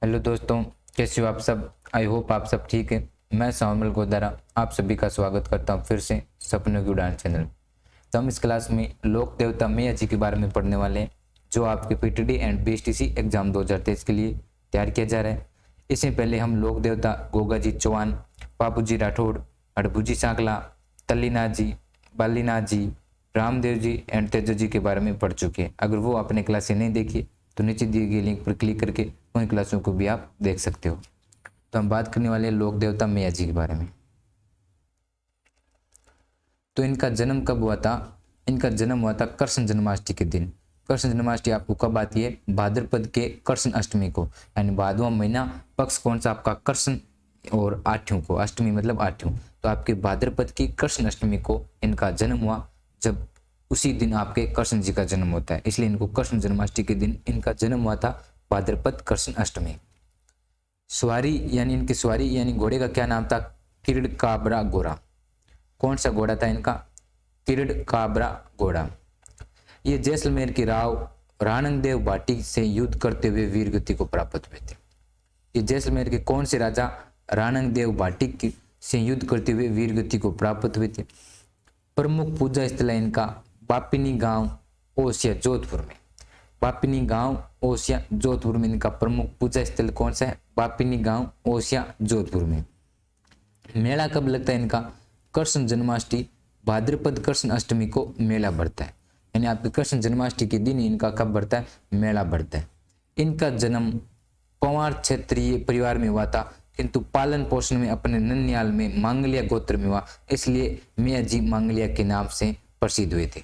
Hello दोस्तों, कैसे हो आप सब। आई होप आप सब ठीक है। मैं सामल गोदारा आप सभी का स्वागत करता हूं फिर से सपनों की उड़ान चैनल। तो हम इस क्लास में लोक देवता मैया जी के बारे में पढ़ने वाले हैं, जो आपके पीटीडी एंड बीएसटीसी एग्जाम 2023 के लिए तैयार किया जा रहा है। इससे पहले हम लोक देवता गोगा जी चौहान, बाबू जी राठौड़, हड़बू जी सांकला, तल्लीनाथ जी, बालीनाथ जी, रामदेव जी एंड तेजो जी के बारे में पढ़ चुके हैं। अगर वो आपने क्लासें नहीं देखी तो नीचे दिए गए लिंक पर क्लिक करके उन क्लासों को भी आप देख सकते हो। तो हम बात करने वाले हैं लोक देवता मैया जी के बारे में। तो इनका जन्म कब हुआ था? इनका जन्म हुआ था कृष्ण जन्माष्टमी के दिन। कृष्ण जन्माष्टमी आपको कब आती है? भाद्रपद के कृष्ण अष्टमी को, यानी भादवा महीना पक्ष कौन सा आपका? कृष्ण और आठवीं को, अष्टमी मतलब आठवीं। तो आपके भाद्रपद की कृष्ण अष्टमी को इनका जन्म हुआ, जब उसी दिन आपके कृष्ण जी का जन्म होता है, इसलिए इनको कृष्ण जन्माष्टमी के दिन इनका जन्म हुआ था, भाद्रपद कृष्ण अष्टमी। सवारी यानी इनकी सवारी यानी घोड़े का क्या नाम था? किरड़ काबरा घोड़ा। कौन सा घोड़ा था इनका? किरड़ काबरा घोड़ा। ये जैसलमेर की राव राणंगदेव भाटी से युद्ध करते हुए वीर गति को प्राप्त हुए थे। ये जैसलमेर के कौन से राजा राणंगदेव भाटी से युद्ध करते हुए वीर गति को प्राप्त हुए थे? प्रमुख पूजा स्थल है इनका बापिनी गांव, ओसिया, जोधपुर में। बापिनी गांव, ओसिया, जोधपुर में इनका प्रमुख पूजा स्थल कौन सा है? बापिनी गांव, ओसिया, जोधपुर में। मेला कब लगता है इनका? कृष्ण जन्माष्टमी, भाद्रपद कृष्ण अष्टमी को मेला बढ़ता है, यानी आपके कृष्ण जन्माष्टमी के दिन इनका कब बढ़ता है? मेला बढ़ता है। इनका जन्म पवार क्षेत्रीय परिवार में हुआ था, किंतु पालन पोषण में अपने ननियाल में मांगलिया गोत्र में हुआ, इसलिए मैया जी मांगलिया के नाम से प्रसिद्ध हुए थे।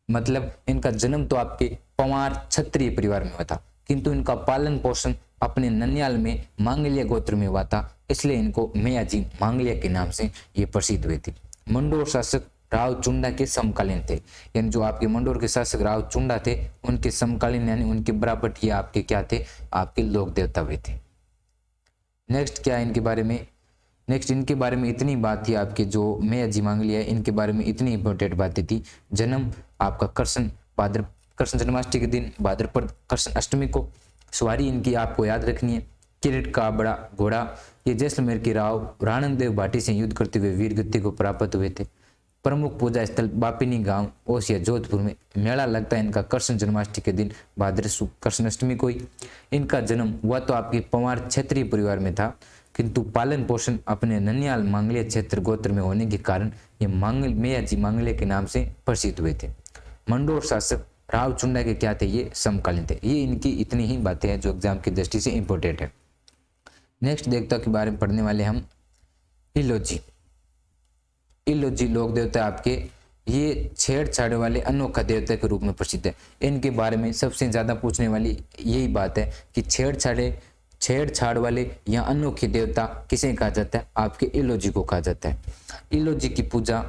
मतलब इनका जन्म तो आपके पवार क्षत्रिय परिवार में हुआ था, किंतु इनका पालन पोषण अपने ननियाल में मांगलिया गोत्र में हुआ था, इसलिए इनको मैया जी मांगलिया के नाम से ये प्रसिद्ध हुए थे। मंडोर शासक राव चुंडा के समकालीन थे, यानी जो आपके मंडोर के शासक राव चुंडा थे उनके समकालीन, यानी उनके बराबर ये आपके क्या थे? आपके लोक देवता हुए थे। नेक्स्ट क्या है इनके बारे में? नेक्स्ट इनके बारे में इतनी बात थी, आपके जो मैया जी मांगलिया है इनके बारे में इतनी इंपॉर्टेंट बातें थी। जन्म आपका कृष्ण जन्माष्टमी के दिन, भाद्रपद कृष्ण अष्टमी को। सवारी इनकी आपको याद रखनी है, किरीट का बड़ा घोड़ा। ये जैसलमेर के राव राणंगदेव भाटी से युद्ध करते हुए वीर गति को प्राप्त हुए थे। प्रमुख पूजा स्थल बापिनी गांव, ओसिया, जोधपुर में। मेला लगता है इनका कृष्ण जन्माष्टमी के दिन, भाद्र कृष्ण अष्टमी को ही। इनका जन्म हुआ तो आपके पवार क्षेत्रीय परिवार में था, किंतु पालन पोषण अपने ननियाल मांगलिया क्षेत्र गोत्र में होने के कारण ये मैया जी मांगलिया के नाम से प्रसिद्ध हुए थे। मंडोर शासक राव चुंडा के क्या थे? ये समकालीन थे। ये इनकी इतनी ही बातें हैं जो एग्जाम की दृष्टि से इंपॉर्टेंट है। नेक्स्ट देवता के बारे में पढ़ने वाले हम इलोजी। इलोजी लोक देवता आपके ये छेड़छाड़ वाले अनोखा देवता के रूप में प्रसिद्ध है। इनके बारे में सबसे ज्यादा पूछने वाली यही बात है कि छेड़छाड़ वाले या अनोखे देवता किसे कहा जाता है? आपके इलोजी को कहा जाता है। इलोजी की पूजा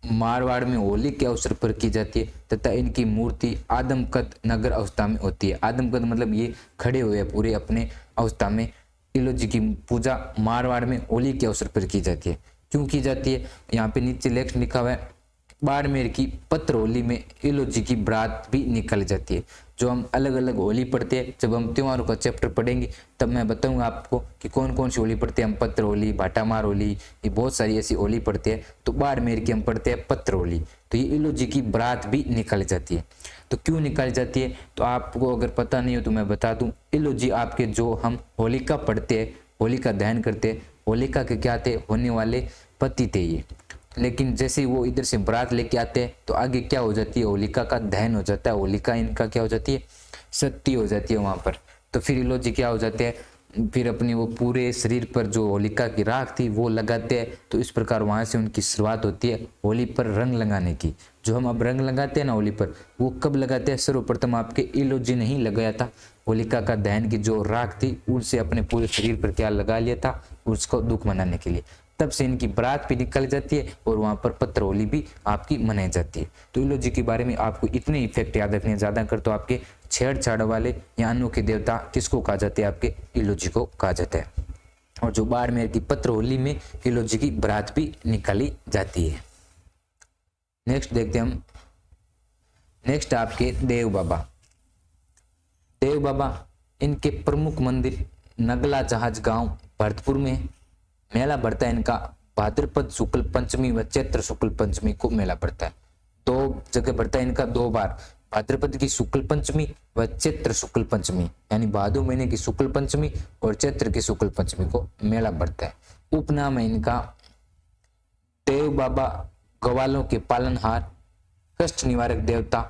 मारवाड़ में होली के अवसर पर की जाती है तथा इनकी मूर्ति आदमकद नगर अवस्था में होती है। आदमकद मतलब ये खड़े हुए पूरे अपने अवस्था में। इलोजी की पूजा मारवाड़ में होली के अवसर पर की जाती है। क्यों की जाती है? यहाँ पे नीचे लेख लिखा हुआ है, बाड़मेर की पत्र होली में इलोजी की बारात भी निकाली जाती है। जो हम अलग अलग होली पढ़ते हैं, जब हम त्योहारों का चैप्टर पढ़ेंगे तब मैं बताऊंगा आपको कि कौन कौन सी होली पढ़ते हैं हम। पत्र होली, भाटामार होली, ये बहुत सारी ऐसी होली पढ़ते हैं। तो बाड़मेर की हम पढ़ते हैं पत्र होली। तो ये इलोजी की बारात भी निकाली जाती है। तो क्यों निकाली जाती है? तो आपको अगर पता नहीं हो तो मैं बता दूं, इलोजी आपके जो हम होलिका पढ़ते हैं, होलिका दहन करते हैं, होलिका के क्या थे? होने वाले पति थे ये। लेकिन जैसे वो इधर से बारात लेके आते हैं तो आगे क्या हो जाती है? होलिका का दहन हो जाता है। होलिका इनका क्या हो जाती है? सती हो जाती है वहां पर। तो फिर इलोजी क्या हो जाते हैं? फिर अपनी वो पूरे शरीर पर जो होलिका की राख थी वो लगाते हैं। तो इस प्रकार वहां से उनकी शुरुआत होती है होली पर रंग लगाने की। जो हम अब रंग लगाते हैं ना होली पर, वो कब लगाते हैं? सर्वप्रथम आपके इलोजी ने ही लगाया था। होलिका का दहन की जो राख थी उनसे अपने पूरे शरीर पर क्या लगा लिया था? उसको दुख मनाने के लिए। तब से इनकी बारात भी निकल जाती है और वहां पर पत्र होली भी आपकी मनाई जाती है। तो इलोजी के बारे में आपको इतने इफेक्ट याद रखने, ज्यादा कर तो आपके छेड़छाड़ वाले या अनोखे देवता किसको कहा जाता है? आपके इलोजी को कहा जाता है। और जो बाड़मेर की पत्र होली में इलोजी की बारात भी निकाली जाती है। नेक्स्ट देखते हैं हम। नेक्स्ट आपके देव बाबा। देव बाबा इनके प्रमुख मंदिर नगला जहाज गांव भरतपुर में। मेला बढ़ता है इनका भाद्रपद शुक्ल पंचमी व चैत्र शुक्ल पंचमी को मेला पड़ता है। 2 जगह बढ़ता है इनका 2 बार, भाद्रपद की शुक्ल पंचमी व चैत्र शुक्ल पंचमी, यानी भादो महीने की शुक्ल पंचमी और चैत्र की शुक्ल पंचमी को मेला बढ़ता है। उपनाम है इनका देव बाबा, ग्वालों के पालनहार, कष्ट निवारक देवता,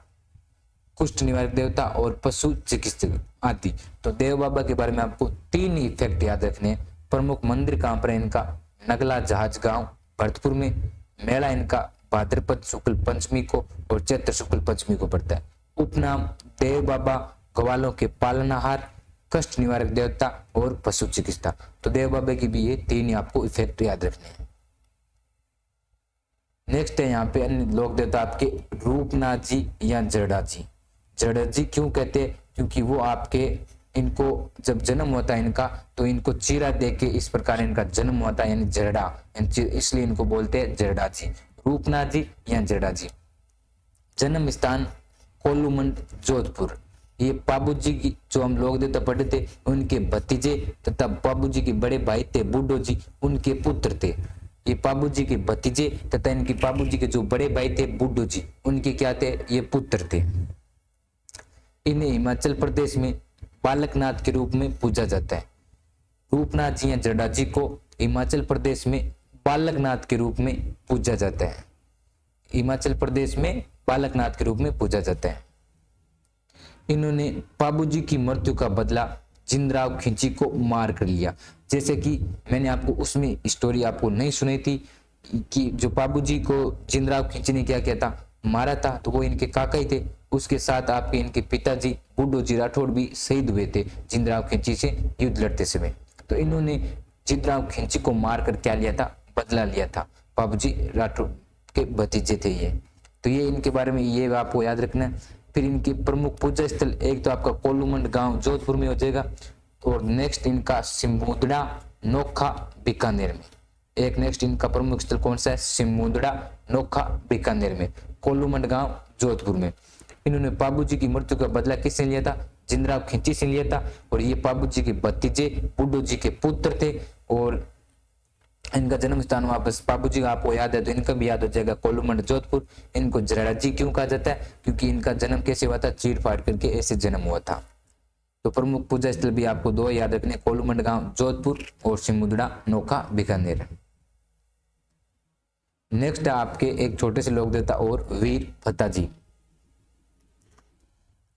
कुष्ठ निवारक देवता और पशु चिकित्सक आदि। तो देव बाबा के बारे में आपको 3 ही फैक्ट याद रखने हैं। प्रमुख मंदिर कहाँ पर है इनका? नगला जहाज गांव भरतपुर में। मेला इनका भाद्रपद शुक्ल पंचमी को और चैत्र शुक्ल पंचमी को पड़ता है। उपनाम देव बाबा, ग्वालों के पालनहार, कष्ट निवारक देवता और पशु चिकित्सा। तो देव बाबा की भी ये 3 ही आपको इफेक्ट याद रखने हैं। नेक्स्ट है यहाँ पे अन्य लोक देवता आपके रूपनाथ जी या जरडा जी। जरडा जी क्यों कहते हैं? क्योंकि वो आपके इनको जब जन्म होता है इनका तो इनको चीरा दे के इस प्रकार इनका जन्म होता है, यानी जरडा, इसलिए इनको बोलते हैं जरडा जी, रूपनाथ जी या जरडा जी। जन्म स्थान कोल्लूमंड जोधपुर। ये बाबूजी की जो हम लोग देवता पढ़े थे उनके भतीजे तथा बाबूजी के बड़े भाई थे बूढ़ो जी, उनके पुत्र थे। ये बाबूजी के भतीजे तथा इनके बाबूजी के जो बड़े भाई थे बूढ़ो जी, उनके क्या थे? ये पुत्र थे। इन्हें हिमाचल प्रदेश में बालकनाथ के रूप में पूजा जाता है। रूपनाथ जी या जरडा जी को हिमाचल प्रदेश में बालकनाथ के रूप में पूजा जाता है। हिमाचल प्रदेश में बालकनाथ के रूप में पूजा जाता है। इन्होंने बाबूजी की मृत्यु का बदला जिंदराव खिंची को मार कर लिया। जैसे कि मैंने आपको उसमें स्टोरी आपको नहीं सुनाई थी कि जो बाबूजी को जिंदराव खिंची ने क्या किया था, मारा था, तो वो इनके काका ही थे। उसके साथ आपके इनके पिताजी बूढ़ो जी राठौड़ भी शहीद हुए थे जिंदराव खिंची से युद्ध लड़ते समय। तो इन्होंने जिंदराव खिंची को मार कर क्या लिया था? बदला लिया था। बाबूजी राठौड़ के भतीजे थे ये। तो ये इनके बारे में ये आपको याद रखना है। फिर इनके प्रमुख पूजा स्थल एक तो आपका कोल्लूमंड गांव जोधपुर में हो जाएगा, और नेक्स्ट इनका सिमुद्रा नोखा बीकानेर में। एक नेक्स्ट इनका प्रमुख स्थल कौन सा है? सिमुद्रा नोखा बीकानेर में, कोल्लूमंड गांव जोधपुर में। इन्होंने बाबूजी की मृत्यु का बदला किससे लिया था? जिंदराव खिंची से लिया था। और ये बाबूजी के भतीजे बूढ़ो जी के पुत्र थे। और इनका जन्म स्थान वापस बाबूजी का आपको याद है तो इनका भी याद हो जाएगा, कोल्लूमंड जोधपुर। इनको जरडा जी क्यों कहा जाता है? क्योंकि इनका जन्म कैसे हुआ था? चीर फाड़ करके ऐसे जन्म हुआ था। तो प्रमुख पूजा स्थल भी आपको 2 याद रखने, कोल्लूमंड गांव जोधपुर और सिमुद्रा नोखा बीकानेर। नेक्स्ट है आपके एक छोटे से लोक देवता और वीर फत्ता जी।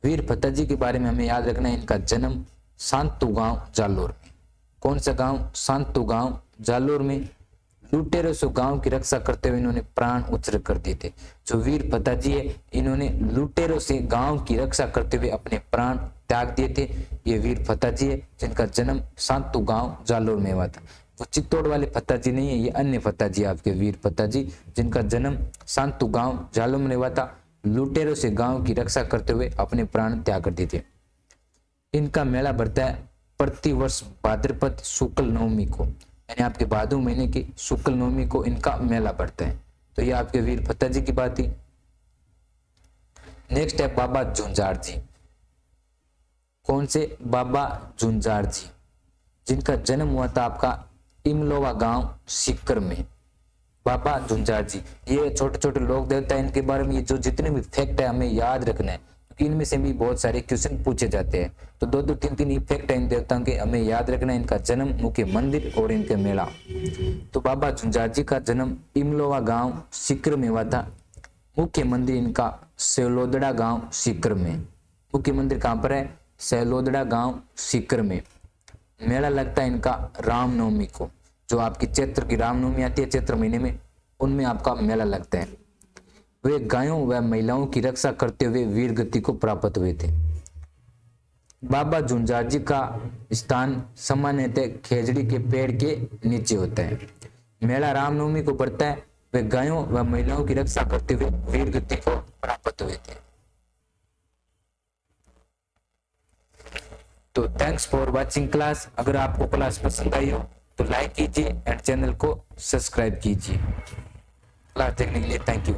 वीर फत्ता जी के बारे में हमें याद रखना है, इनका जन्म सांतु गांव जालोर में। कौन सा गांव? सांतु गांव जालोर में। लुटेरों से गांव की रक्षा करते हुए इन्होंने प्राण उत्सर्ग कर दिए थे। जो वीर फत्ता जी है इन्होंने लुटेरों से गांव की रक्षा करते हुए अपने प्राण त्याग दिए थे। ये वीर फत्ता जी है जिनका जन्म सांतु गांव जालोर में हुआ था। वो चित्तौड़ वाले फत्ता जी नहीं है, ये अन्य फत्ता जी आपके वीर फत्ता जी, जिनका जन्म सांतु गांव जालोर में हुआ था। लुटेरों से गांव की रक्षा करते हुए अपने प्राण त्याग कर दिए थे। इनका मेला बढ़ता है प्रति वर्ष भाद्रपद शुक्ल नवमी को, यानी आपके भादो महीने की शुक्ल नवमी को इनका मेला बढ़ता है। तो ये आपके वीर फत्ता जी की बात थी। नेक्स्ट है बाबा झुंझार जी। कौन से? बाबा झुंझार जी, जिनका जन्म हुआ था आपका इमलोवा गांव सीकर में। बाबा झुंझार जी, ये छोटे छोटे लोक देवता है, इनके बारे में ये जो जितने भी फैक्ट है हमें याद रखना है, क्योंकि इनमें से भी बहुत सारे क्वेश्चन पूछे जाते हैं। तो 2-2, 3-3 फैक्ट है इन देवताओं के, हमें याद रखना है। इनका जन्म, मुख्य मंदिर और इनके मेला। तो बाबा झुंझार जी का जन्म इमलोवा गांव सीकर में हुआ था। मुख्य मंदिर इनका सेलोदड़ा गांव सीकर में। मुख्य मंदिर कहाँ पर है? सेलोदड़ा गांव सीकर में। मेला लगता है इनका रामनवमी को, जो आपकी चैत्र की रामनवमी आती है चैत्र महीने में, उनमें आपका मेला लगता है। वे गायों व महिलाओं की रक्षा करते हुए वीर गति को प्राप्त हुए थे। बाबा झुंझार जी का स्थान सामान्यतः खेजड़ी के पेड़ के नीचे होता है। मेला रामनवमी को पड़ता है। वे गायों व महिलाओं की रक्षा करते हुए वीर गति को प्राप्त हुए थे। तो थैंक्स फॉर वाचिंग क्लास। अगर आपको क्लास पसंद आई हो तो लाइक कीजिए एंड चैनल को सब्सक्राइब कीजिए। क्लास देखने के लिए थैंक यू।